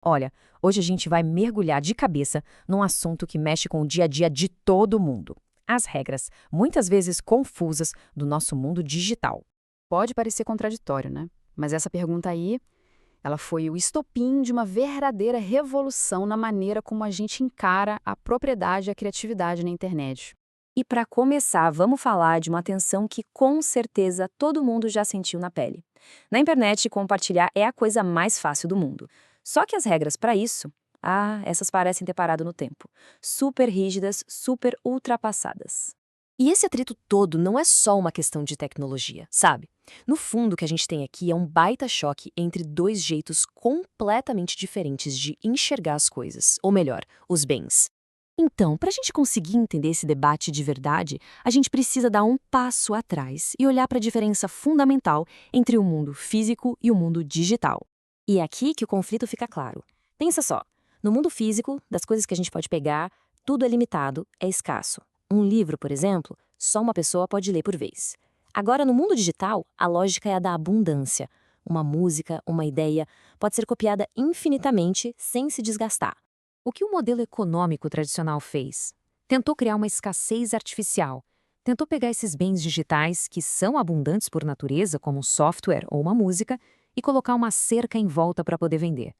Olha, hoje a gente vai mergulhar de cabeça num assunto que mexe com o dia a dia de todo mundo. As regras, muitas vezes confusas, do nosso mundo digital. Pode parecer contraditório, né? Mas essa pergunta aí, ela foi o estopim de uma verdadeira revolução na maneira como a gente encara a propriedade e a criatividade na internet. E para começar, vamos falar de uma tensão que com certeza todo mundo já sentiu na pele. Na internet, compartilhar é a coisa mais fácil do mundo. Só que as regras para isso, essas parecem ter parado no tempo. Super rígidas, super ultrapassadas. E esse atrito todo não é só uma questão de tecnologia, sabe? No fundo, o que a gente tem aqui é um baita choque entre dois jeitos completamente diferentes de enxergar as coisas, ou melhor, os bens. Então, para a gente conseguir entender esse debate de verdade, a gente precisa dar um passo atrás e olhar para a diferença fundamental entre o mundo físico e o mundo digital. E é aqui que o conflito fica claro. Pensa só, no mundo físico, das coisas que a gente pode pegar, tudo é limitado, é escasso. Um livro, por exemplo, só uma pessoa pode ler por vez. Agora, no mundo digital, a lógica é a da abundância. Uma música, uma ideia, pode ser copiada infinitamente sem se desgastar. O que o modelo econômico tradicional fez? Tentou criar uma escassez artificial. Tentou pegar esses bens digitais, que são abundantes por natureza, como um software ou uma música, e colocar uma cerca em volta para poder vender.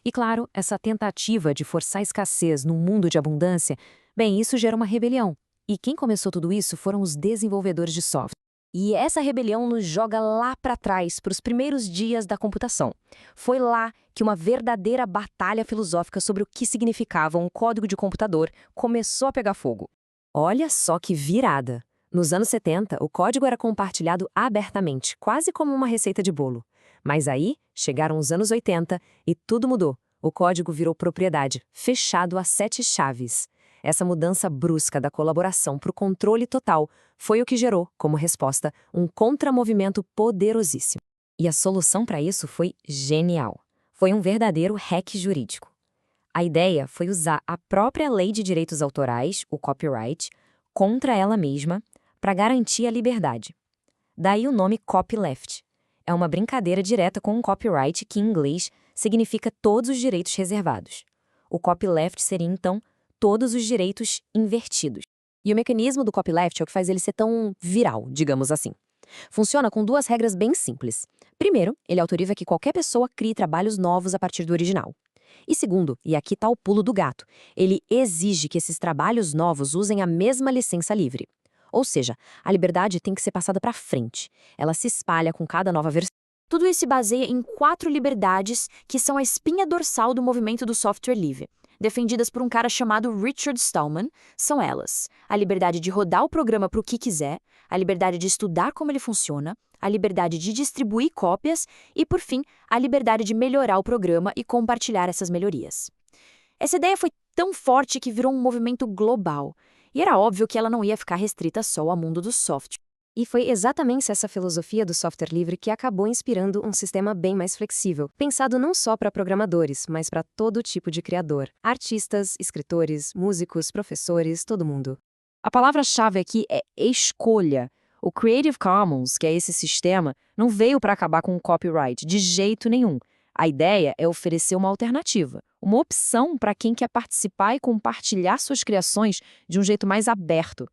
E claro, essa tentativa de forçar a escassez num mundo de abundância, bem, isso gera uma rebelião. E quem começou tudo isso foram os desenvolvedores de software. E essa rebelião nos joga lá para trás, para os primeiros dias da computação. Foi lá que uma verdadeira batalha filosófica sobre o que significava um código de computador começou a pegar fogo. Olha só que virada! Nos anos 70, o código era compartilhado abertamente, quase como uma receita de bolo. Mas aí, chegaram os anos 80 e tudo mudou. O código virou propriedade, fechado a 7 chaves. Essa mudança brusca da colaboração para o controle total foi o que gerou, como resposta, um contramovimento poderosíssimo. E a solução para isso foi genial. Foi um verdadeiro hack jurídico. A ideia foi usar a própria lei de direitos autorais, o copyright, contra ela mesma, para garantir a liberdade. Daí o nome copyleft. É uma brincadeira direta com um copyright que, em inglês, significa todos os direitos reservados. O copyleft seria, então, todos os direitos invertidos. E o mecanismo do copyleft é o que faz ele ser tão viral, digamos assim. Funciona com duas regras bem simples. Primeiro, ele autoriza que qualquer pessoa crie trabalhos novos a partir do original. E segundo, e aqui está o pulo do gato, ele exige que esses trabalhos novos usem a mesma licença livre. Ou seja, a liberdade tem que ser passada para frente. Ela se espalha com cada nova versão. Tudo isso se baseia em 4 liberdades que são a espinha dorsal do movimento do software livre. Defendidas por um cara chamado Richard Stallman, são elas: a liberdade de rodar o programa para o que quiser, a liberdade de estudar como ele funciona, a liberdade de distribuir cópias e, por fim, a liberdade de melhorar o programa e compartilhar essas melhorias. Essa ideia foi tão forte que virou um movimento global, e era óbvio que ela não ia ficar restrita só ao mundo do software. E foi exatamente essa filosofia do software livre que acabou inspirando um sistema bem mais flexível, pensado não só para programadores, mas para todo tipo de criador. Artistas, escritores, músicos, professores, todo mundo. A palavra-chave aqui é escolha. O Creative Commons, que é esse sistema, não veio para acabar com o copyright, de jeito nenhum. A ideia é oferecer uma alternativa, uma opção para quem quer participar e compartilhar suas criações de um jeito mais aberto.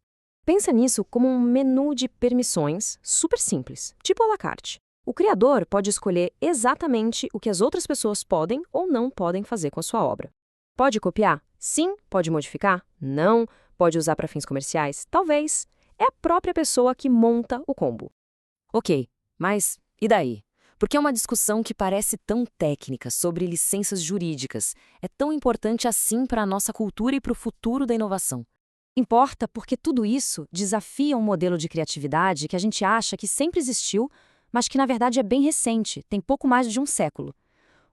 Pensa nisso como um menu de permissões super simples, tipo à la carte. O criador pode escolher exatamente o que as outras pessoas podem ou não podem fazer com a sua obra. Pode copiar? Sim. Pode modificar? Não. Pode usar para fins comerciais? Talvez. É a própria pessoa que monta o combo. Ok, mas e daí? Porque é uma discussão que parece tão técnica sobre licenças jurídicas. É tão importante assim para a nossa cultura e para o futuro da inovação. Importa porque tudo isso desafia um modelo de criatividade que a gente acha que sempre existiu, mas que na verdade é bem recente, tem pouco mais de um século.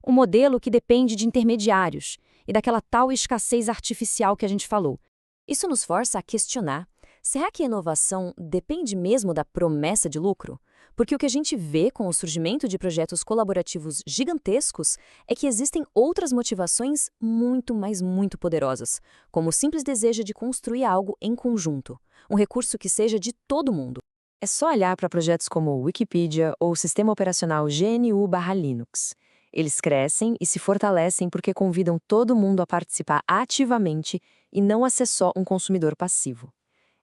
Um modelo que depende de intermediários e daquela tal escassez artificial que a gente falou. Isso nos força a questionar: será que a inovação depende mesmo da promessa de lucro? Porque o que a gente vê com o surgimento de projetos colaborativos gigantescos é que existem outras motivações muito, mas muito poderosas, como o simples desejo de construir algo em conjunto, um recurso que seja de todo mundo. É só olhar para projetos como o Wikipedia ou o sistema operacional GNU/Linux. Eles crescem e se fortalecem porque convidam todo mundo a participar ativamente e não a ser só um consumidor passivo.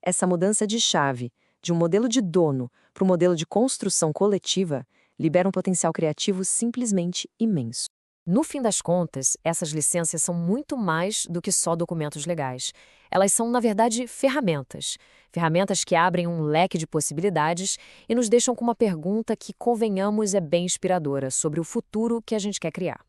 Essa mudança de chave, de um modelo de dono para um modelo de construção coletiva, libera um potencial criativo simplesmente imenso. No fim das contas, essas licenças são muito mais do que só documentos legais. Elas são, na verdade, ferramentas. Ferramentas que abrem um leque de possibilidades e nos deixam com uma pergunta que, convenhamos, é bem inspiradora sobre o futuro que a gente quer criar.